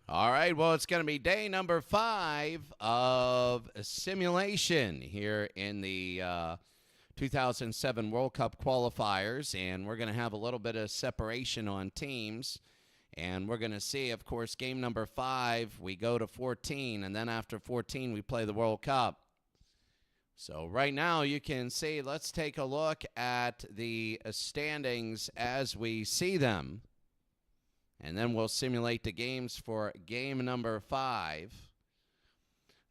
All right, well, it's going to be day number 5 of simulation here in the 2007 World Cup qualifiers, and we're going to have a little bit of separation on teams, and we're going to see, of course, game number 5, we go to 14, and then after 14, we play the World Cup. So right now you can see, let's take a look at the standings as we see them. And then we'll simulate the games for game number 5.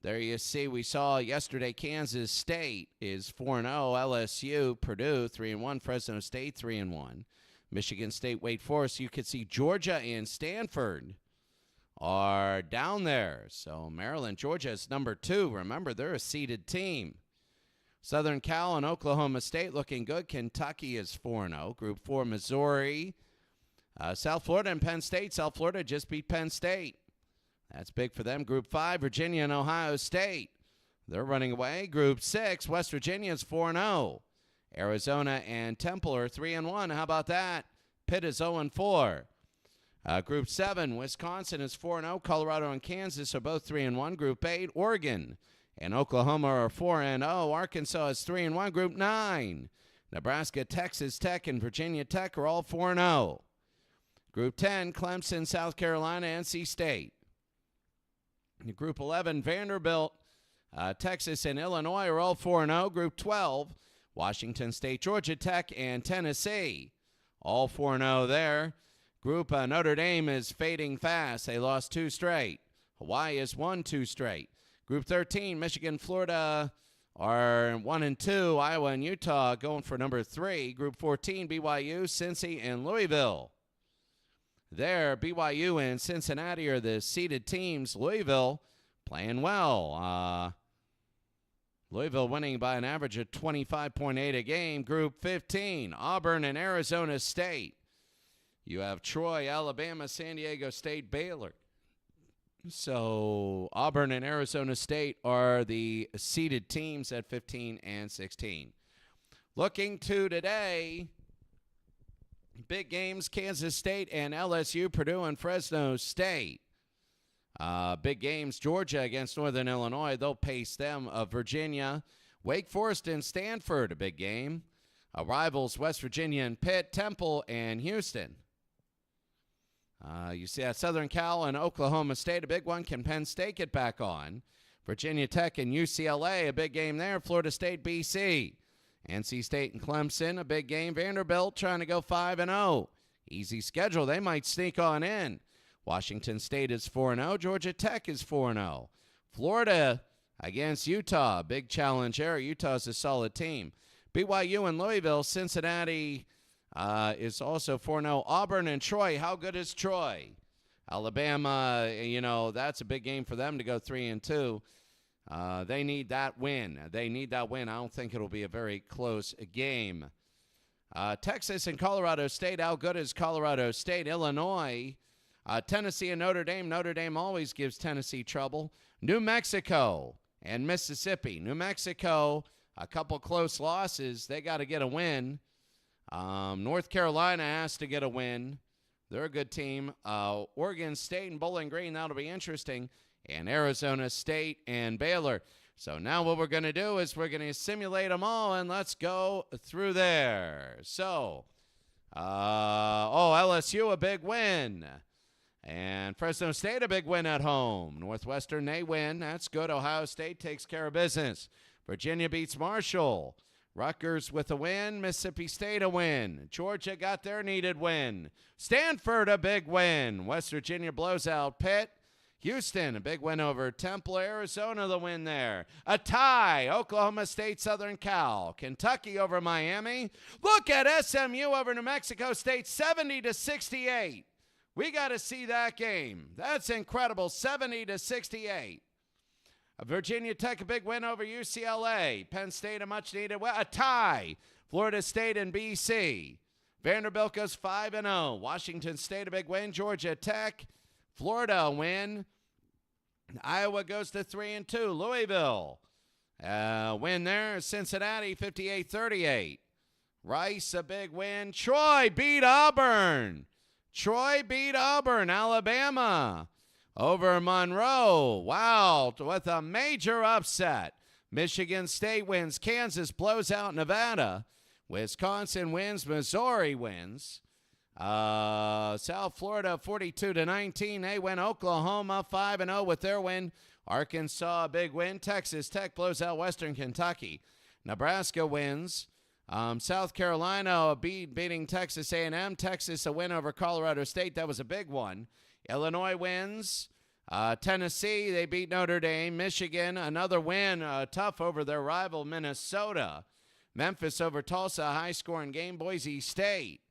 There you see, we saw yesterday Kansas State is 4-0. LSU, Purdue 3-1. Fresno State 3-1. Michigan State, Wake Forest. You could see Georgia and Stanford are down there. So Maryland, Georgia is number 2. Remember, they're a seeded team. Southern Cal and Oklahoma State looking good. Kentucky is 4-0. Group 4, Missouri. South Florida and Penn State. South Florida just beat Penn State. That's big for them. Group 5, Virginia and Ohio State. They're running away. Group 6, West Virginia is 4-0. Arizona and Temple are 3-1. How about that? Pitt is 0-4. Group 7, Wisconsin is 4-0. Colorado and Kansas are both 3-1. Group 8, Oregon and Oklahoma are 4-0. Arkansas is 3-1. Group 9, Nebraska, Texas Tech, and Virginia Tech are all 4-0. Group 10, Clemson, South Carolina, NC State. Group 11, Vanderbilt, Texas, and Illinois are all 4-0. Group 12, Washington State, Georgia Tech, and Tennessee, all 4-0 there. Group Notre Dame is fading fast. They lost 2 straight. Hawaii has won 2 straight. Group 13, Michigan, Florida are 1-2. Iowa and Utah going for number 3. Group 14, BYU, Cincy, and Louisville. There, BYU and Cincinnati are the seeded teams. Louisville playing well. Louisville winning by an average of 25.8 a game. Group 15, Auburn and Arizona State. You have Troy, Alabama, San Diego State, Baylor. So Auburn and Arizona State are the seeded teams at 15 and 16. Looking to today, big games, Kansas State and LSU, Purdue and Fresno State. Big games, Georgia against Northern Illinois. They'll pace them. Virginia, Wake Forest and Stanford, a big game. Rivals, West Virginia and Pitt, Temple and Houston. You see that Southern Cal and Oklahoma State, a big one. Can Penn State get back on? Virginia Tech and UCLA, a big game there. Florida State, BC. NC State and Clemson, a big game. Vanderbilt trying to go 5-0. Easy schedule. They might sneak on in. Washington State is 4-0. Georgia Tech is 4-0. Florida against Utah. Big challenge there. Utah's a solid team. BYU and Louisville. Cincinnati is also 4-0. Auburn and Troy. How good is Troy? Alabama, that's a big game for them to go 3-2. They need that win. I don't think it'll be a very close game. Texas and Colorado State. How good is Colorado State? Illinois, Tennessee and Notre Dame. Notre Dame always gives Tennessee trouble. New Mexico and Mississippi. New Mexico, a couple close losses. They got to get a win. North Carolina has to get a win. They're a good team. Oregon State and Bowling Green. That'll be interesting. And Arizona State and Baylor. So now what we're going to do is we're going to simulate them all, and let's go through there. So, LSU, a big win. And Fresno State, a big win at home. Northwestern, they win. That's good. Ohio State takes care of business. Virginia beats Marshall. Rutgers with a win. Mississippi State a win. Georgia got their needed win. Stanford, a big win. West Virginia blows out Pitt. Houston, a big win over Temple. Arizona, the win there. A tie, Oklahoma State, Southern Cal. Kentucky over Miami. Look at SMU over New Mexico State, 70-68. We got to see that game. That's incredible, 70-68. Virginia Tech, a big win over UCLA. Penn State, a much-needed win. A tie, Florida State and BC. Vanderbilt goes 5-0. Washington State, a big win. Georgia Tech, Florida, a win. Iowa goes to 3-2. Louisville, win there. Cincinnati, 58-38. Rice, a big win. Troy beat Auburn. Alabama over Monroe. Wow, with a major upset. Michigan State wins. Kansas blows out Nevada. Wisconsin wins. Missouri wins. South Florida 42-19. They win. Oklahoma 5-0 with their win. Arkansas a big win. Texas Tech blows out Western Kentucky. Nebraska wins. South Carolina beating Texas A&M. Texas a win over Colorado State. That was a big one. Illinois wins. Tennessee, they beat Notre Dame. Michigan, another win, tough over their rival Minnesota. Memphis over Tulsa, high-scoring game. Boise State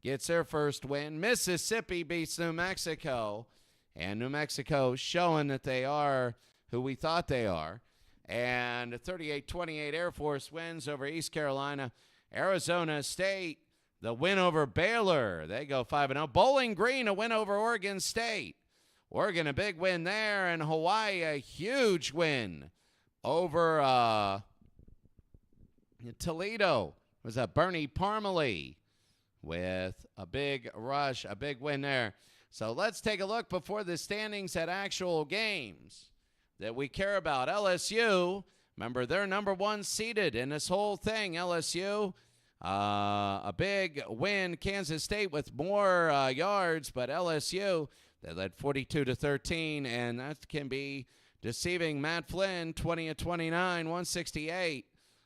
gets their first win. Mississippi beats New Mexico. And New Mexico showing that they are who we thought they are. And 38-28 Air Force wins over East Carolina. Arizona State, the win over Baylor. They go 5-0. Bowling Green, a win over Oregon State. Oregon, a big win there. And Hawaii, a huge win over Toledo. Was that Bernie Parmalee with a big rush, a big win there. So let's take a look before the standings at actual games that we care about. LSU, remember, they're number one seeded in this whole thing. LSU, a big win. Kansas State with more yards, but LSU, they led 42-13, and that can be deceiving. Matt Flynn, 20-29, 168.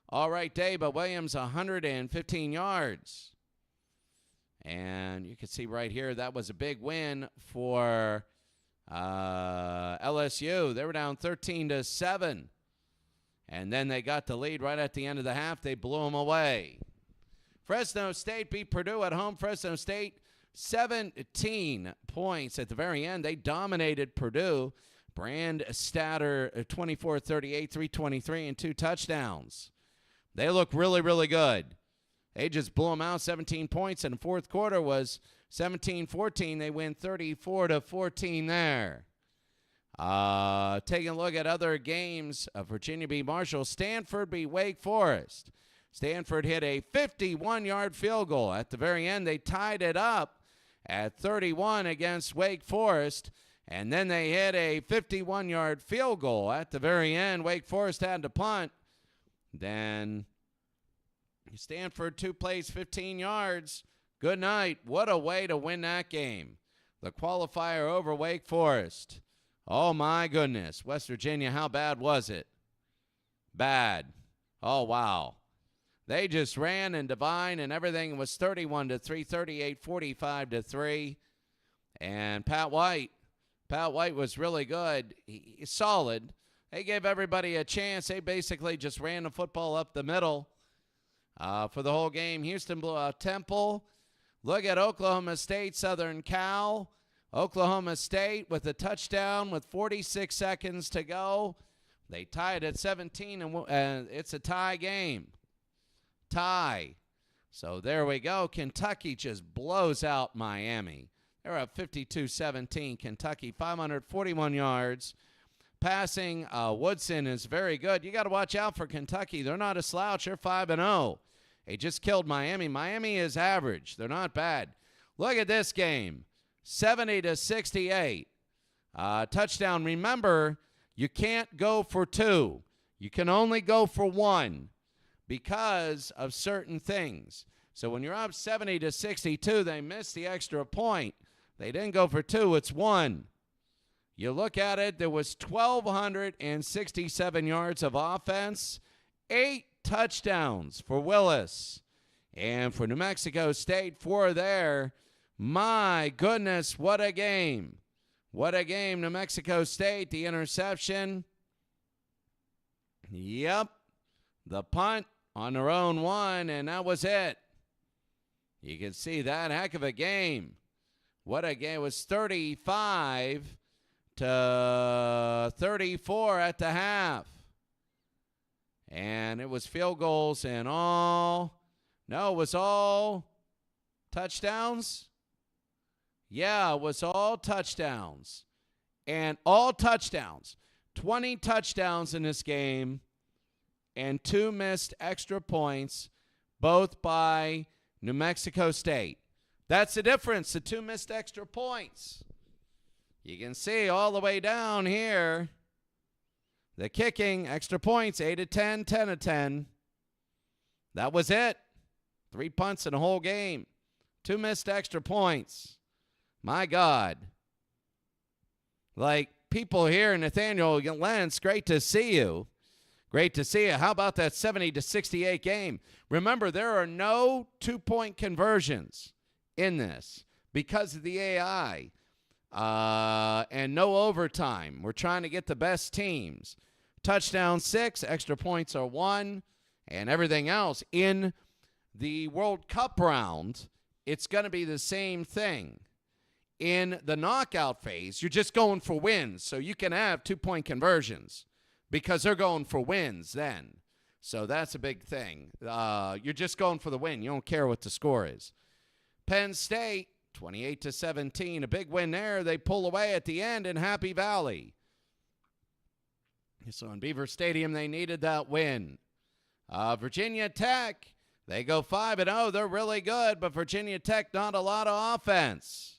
All right, day, but Williams, 115 yards. And you can see right here, that was a big win for LSU. They were down 13-7. And then they got the lead right at the end of the half. They blew them away. Fresno State beat Purdue at home. Fresno State, 17 points at the very end. They dominated Purdue. Brand Statter, 24-38, 323, and 2 touchdowns. They look really, really good. They just blew them out, 17 points, and the fourth quarter was 17-14. They win 34-14 there. Taking a look at other games, Virginia beat Marshall. Stanford beat Wake Forest. Stanford hit a 51-yard field goal. At the very end, they tied it up at 31 against Wake Forest, and then they hit a 51-yard field goal. At the very end, Wake Forest had to punt. Then Stanford, 2 plays, 15 yards. Good night. What a way to win that game. The qualifier over Wake Forest. Oh, my goodness. West Virginia, how bad was it? Bad. Oh, wow. They just ran and Divine, and everything was 31-3, 38, 45-3. And Pat White was really good. He's solid. They gave everybody a chance. They basically just ran the football up the middle for the whole game. Houston blew out Temple. Look at Oklahoma State, Southern Cal. Oklahoma State with a touchdown with 46 seconds to go. They tied at 17, and it's a tie game. Tie. So there we go. Kentucky just blows out Miami. They're up 52-17. Kentucky, 541 yards. Passing, Woodson is very good. You got to watch out for Kentucky. They're not a slouch. They're 5-0. They just killed Miami. Miami is average. They're not bad. Look at this game. 70-68. Touchdown. Remember, you can't go for 2. You can only go for 1 because of certain things. So when you're up 70-62, they missed the extra point. They didn't go for 2. It's 1. You look at it, there was 1,267 yards of offense, 8 touchdowns for Willis. And for New Mexico State, 4 there. My goodness, what a game. What a game. New Mexico State, the interception. Yep. The punt on their own 1, and that was it. You can see that. Heck of a game. What a game. It was 35-34 at the half. And it was field goals and all. No, it was all touchdowns. Yeah, it was all touchdowns. And all touchdowns. 20 touchdowns in this game. And 2 missed extra points, both by New Mexico State. That's the difference, the 2 missed extra points. You can see all the way down here. The kicking, extra points, 8-10, 10-10. That was it. 3 punts in the whole game. 2 missed extra points. My God. Like, people here, Nathaniel Lentz, great to see you. Great to see you. How about that 70-68 game? Remember, there are no 2-point conversions in this because of the AI and no overtime. We're trying to get the best teams. Touchdown 6, extra points are 1, and everything else. In the World Cup round, it's going to be the same thing. In the knockout phase, you're just going for wins, so you can have 2-point conversions because they're going for wins then. So that's a big thing. You're just going for the win. You don't care what the score is. Penn State, 28-17, a big win there. They pull away at the end in Happy Valley. So in Beaver Stadium, they needed that win. Virginia Tech, they go 5-0. They're really good, but Virginia Tech, not a lot of offense.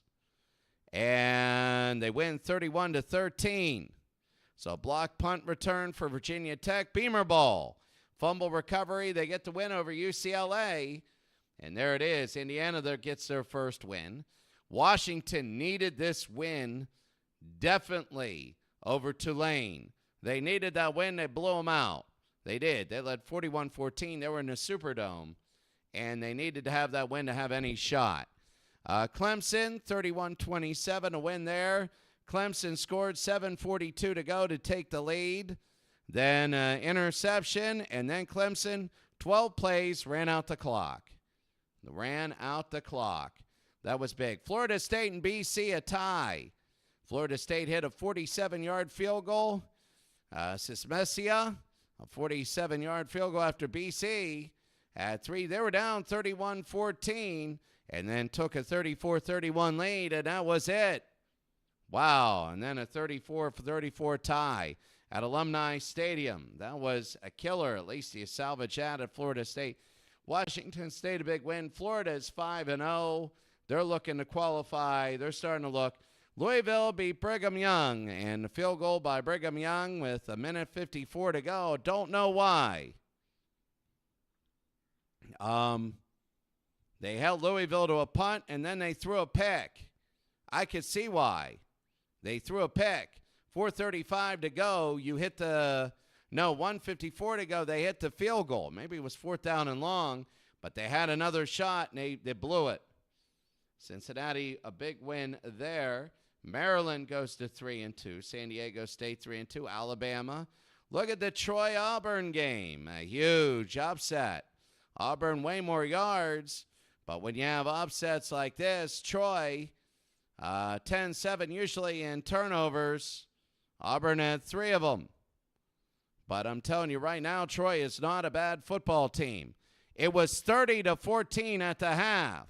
And they win 31-13. So block punt return for Virginia Tech. Beamer ball. Fumble recovery. They get the win over UCLA. And there it is. Indiana there gets their first win. Washington needed this win definitely over Tulane. They needed that win. They blew them out. They did. They led 41-14. They were in the Superdome. And they needed to have that win to have any shot. Clemson, 31-27, a win there. Clemson scored 7:42 to go to take the lead. Then interception, and then Clemson, 12 plays, ran out the clock. That was big. Florida State and BC, a tie. Florida State hit a 47-yard field goal. Sismesia, a 47-yard field goal after BC had 3. They were down 31-14 and then took a 34-31 lead, and that was it. Wow, and then a 34-34 tie at Alumni Stadium. That was a killer. At least you salvage that at Florida State. Washington State, a big win. Florida is 5-0. They're looking to qualify. They're starting to look. Louisville beat Brigham Young, and a field goal by Brigham Young with 1:54 to go. Don't know why. They held Louisville to a punt, and then they threw a pick. I could see why. They threw a pick. 4:35 to go. You hit the, 1:54 to go. They hit the field goal. Maybe it was 4th down and long, but they had another shot, and they blew it. Cincinnati, a big win there. Maryland goes to 3-2. San Diego State 3-2. Alabama. Look at the Troy-Auburn game. A huge upset. Auburn way more yards, but when you have upsets like this, Troy, 10-7 usually in turnovers. Auburn had 3 of them. But I'm telling you right now, Troy is not a bad football team. It was 30-14 at the half.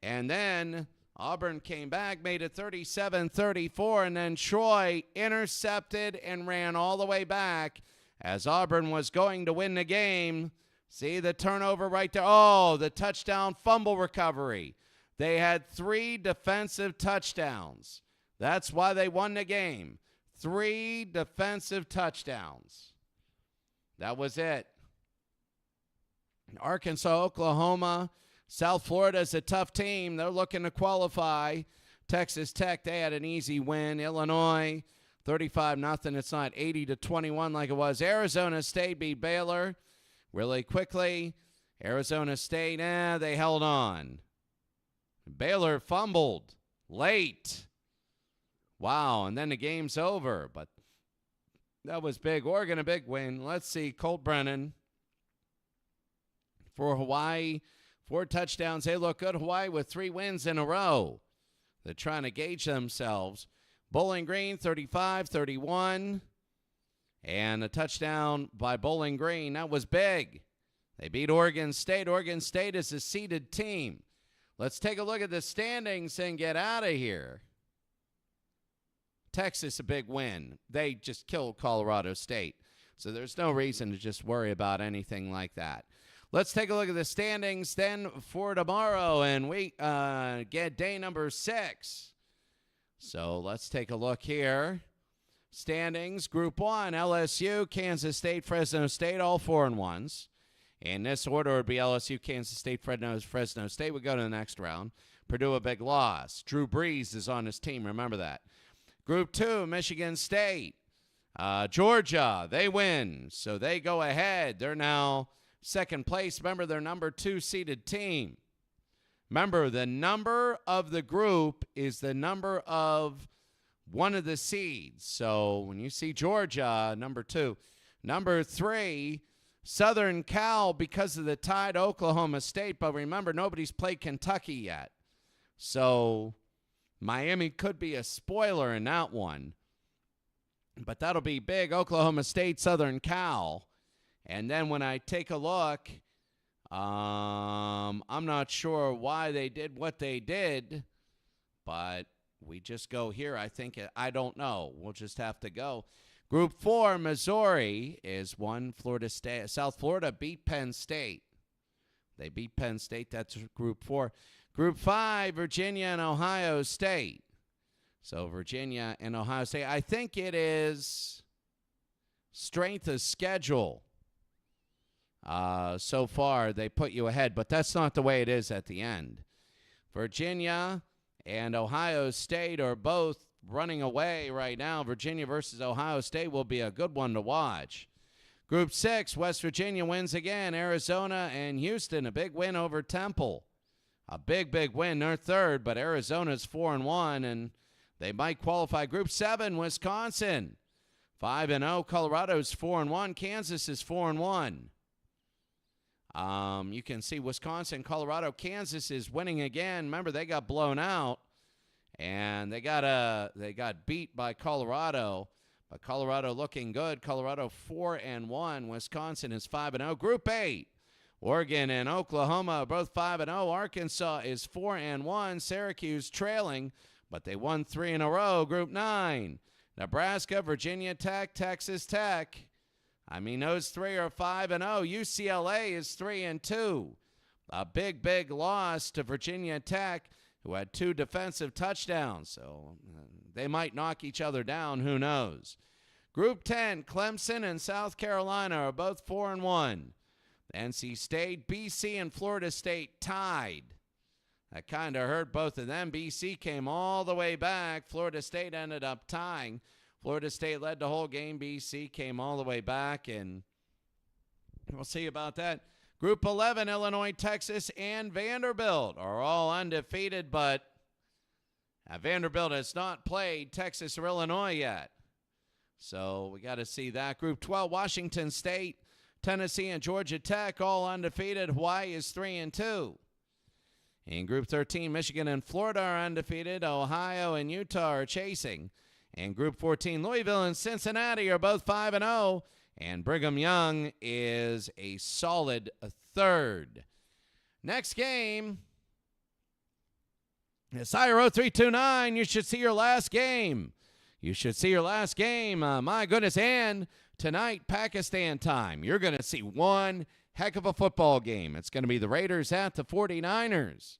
And then Auburn came back, made it 37-34, and then Troy intercepted and ran all the way back as Auburn was going to win the game. See the turnover right there? Oh, the touchdown fumble recovery. They had 3 defensive touchdowns. That's why they won the game. 3 defensive touchdowns. That was it. Arkansas, Oklahoma. South Florida is a tough team. They're looking to qualify. Texas Tech, they had an easy win. Illinois, 35-0. It's not 80-21 like it was. Arizona State beat Baylor really quickly. Arizona State, they held on. Baylor fumbled late. Wow, and then the game's over. But that was big. Oregon, a big win. Let's see, Colt Brennan for Hawaii. 4 touchdowns. They look good. Hawaii with 3 wins in a row. They're trying to gauge themselves. Bowling Green, 35-31. And a touchdown by Bowling Green. That was big. They beat Oregon State. Oregon State is a seeded team. Let's take a look at the standings and get out of here. Texas, a big win. They just killed Colorado State. So there's no reason to just worry about anything like that. Let's take a look at the standings then for tomorrow, and we get day number 6. So let's take a look here. Standings, Group 1, LSU, Kansas State, Fresno State, all 4-1s. In this order, it would be LSU, Kansas State, Fresno State. We go to the next round. Purdue, a big loss. Drew Brees is on his team. Remember that. Group 2, Michigan State. Georgia, they win. So they go ahead. They're now second place. Remember, they're number 2 seeded team. Remember, the number of the group is the number of one of the seeds. So when you see Georgia, number 2. Number 3, Southern Cal, because of the tie to Oklahoma State. But remember, nobody's played Kentucky yet. So Miami could be a spoiler in that one. But that'll be big. Oklahoma State, Southern Cal. And then when I take a look, I'm not sure why they did what they did, but we just go here. I don't know. We'll just have to go. Group 4, Missouri is one. Florida State, South Florida beat Penn State. They beat Penn State. That's Group 4. Group 5, Virginia and Ohio State. So Virginia and Ohio State. I think it is strength of schedule. So far, they put you ahead, but that's not the way it is at the end. Virginia and Ohio State are both running away right now. Virginia versus Ohio State will be a good one to watch. Group 6, West Virginia wins again. Arizona and Houston, a big win over Temple. A big win. They're third, but Arizona's 4-1, and they might qualify. Group 7, Wisconsin, 5-0. Colorado's 4-1. Kansas is 4-1. You can see Wisconsin, Colorado, Kansas is winning again. Remember, they got blown out, and they got beat by Colorado. But Colorado looking good. Colorado 4-1. Wisconsin is 5-0. Group 8, Oregon and Oklahoma are both 5-0. Arkansas is 4-1. Syracuse trailing, but they won 3 in a row. Group 9, Nebraska, Virginia Tech, Texas Tech. I mean, those 3 are 5-0. UCLA is 3-2. A big loss to Virginia Tech, who had 2 defensive touchdowns. So they might knock each other down. Who knows? Group 10, Clemson and South Carolina are both 4-1. NC State, BC, and Florida State tied. That kind of hurt both of them. BC came all the way back. Florida State ended up tying. Florida State led the whole game. BC came all the way back, and we'll see about that. Group 11, Illinois, Texas, and Vanderbilt are all undefeated, but Vanderbilt has not played Texas or Illinois yet. So we got to see that. Group 12, Washington State, Tennessee, and Georgia Tech all undefeated. Hawaii is 3-2. In Group 13, Michigan and Florida are undefeated. Ohio and Utah are chasing. And Group 14, Louisville and Cincinnati are both 5-0. And Brigham Young is a solid third. Next game, Sire 0329, you should see your last game. You should see your last game. My goodness, and tonight, Pakistan time. You're going to see one heck of a football game. It's going to be the Raiders at the 49ers.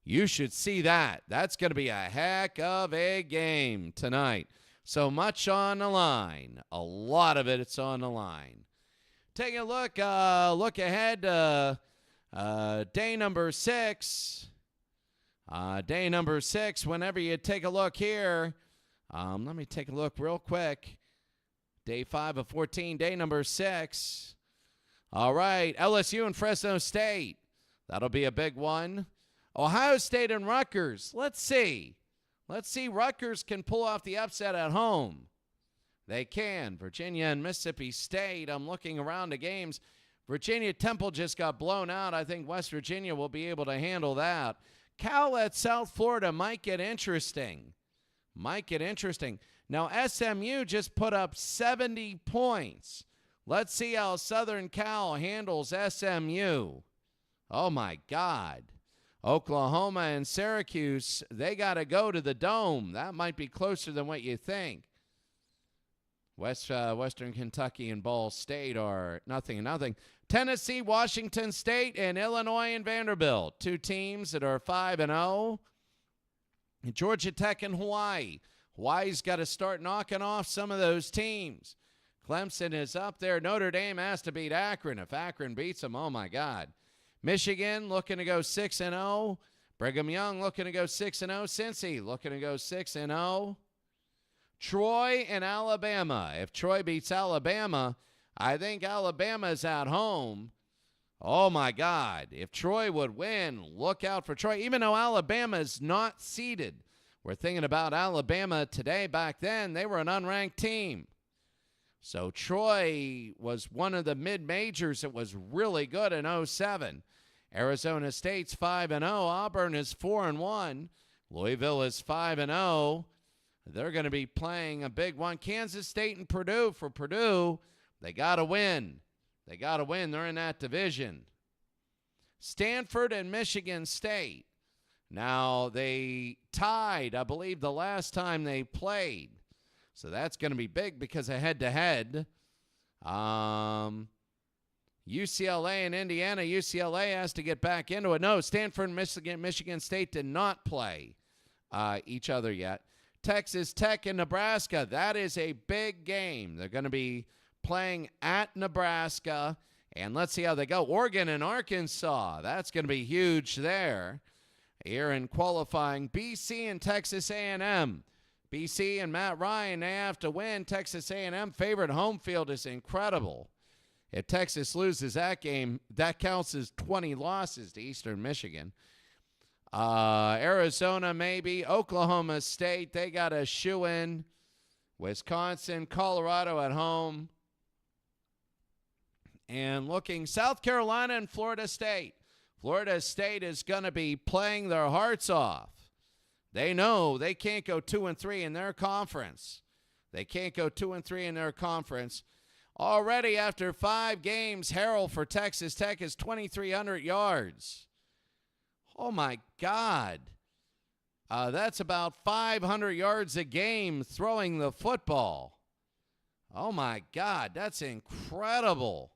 You should see that. That's going to be a heck of a game tonight. So much on the line. A lot of it's on the line. Taking a look ahead, day number 6. Day number 6, whenever you take a look here, let me take a look real quick. Day 5 of 14, day number 6. All right, LSU and Fresno State. That'll be a big one. Ohio State and Rutgers. Let's see. Rutgers can pull off the upset at home. They can. Virginia and Mississippi State. I'm looking around the games. Virginia Temple just got blown out. I think West Virginia will be able to handle that. Cal at South Florida might get interesting. Now, SMU just put up 70 points. Let's see how Southern Cal handles SMU. Oh, my God. Oklahoma and Syracuse, they got to go to the Dome. That might be closer than what you think. Western Kentucky and Ball State are 0-0. Tennessee, Washington State, and Illinois and Vanderbilt. 2 teams that are 5-0. Georgia Tech and Hawaii. Hawaii's got to start knocking off some of those teams. Clemson is up there. Notre Dame has to beat Akron. If Akron beats them, oh, my God. Michigan looking to go 6-0. Brigham Young looking to go 6-0. Cincy looking to go 6-0. Troy and Alabama. If Troy beats Alabama, I think Alabama's at home. Oh, my God. If Troy would win, look out for Troy. Even though Alabama's not seeded. We're thinking about Alabama today. Back then, they were an unranked team. So Troy was one of the mid-majors that was really good in 2007. Arizona State's 5-0. Auburn is 4-1. Louisville is 5-0. They're going to be playing a big one. Kansas State and Purdue. For Purdue, they got to win. They got to win. They're in that division. Stanford and Michigan State. Now, they tied, I believe, the last time they played. So that's going to be big because of head-to-head. UCLA and Indiana. UCLA has to get back into it. No, Stanford and Michigan State did not play each other yet. Texas Tech and Nebraska. That is a big game. They're going to be playing at Nebraska. And let's see how they go. Oregon and Arkansas. That's going to be huge there. Here in qualifying, BC and Texas A&M. BC and Matt Ryan, they have to win. Texas A&M favorite home field is incredible. If Texas loses that game, that counts as 20 losses to Eastern Michigan. Arizona maybe. Oklahoma State, they got a shoe-in. Wisconsin, Colorado at home. And looking South Carolina and Florida State. Florida State is going to be playing their hearts off. They know they can't go 2-3 in their conference. They can't go 2-3 in their conference. Already after 5 games, Harrell for Texas Tech is 2,300 yards. Oh, my God. That's about 500 yards a game throwing the football. Oh, my God. That's incredible.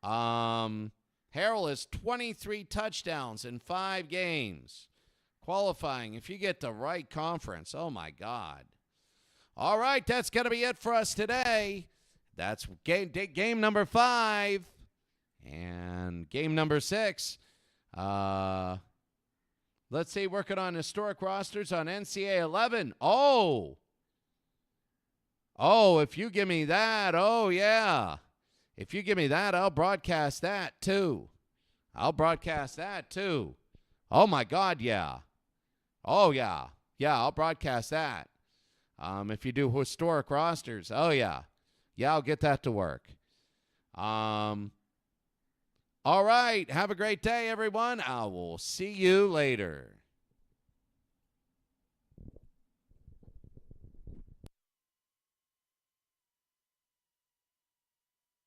Harrell has 23 touchdowns in 5 games. Qualifying, if you get the right conference, oh, my God. All right, that's going to be it for us today. That's game number 5. And game number 6. Let's see, working on historic rosters on NCAA 11. Oh, if you give me that, oh, yeah. If you give me that, I'll broadcast that, too. Oh, my God, yeah. Oh, yeah. Yeah, I'll broadcast that. If you do historic rosters, oh, yeah. Yeah, I'll get that to work. All right. Have a great day, everyone. I will see you later.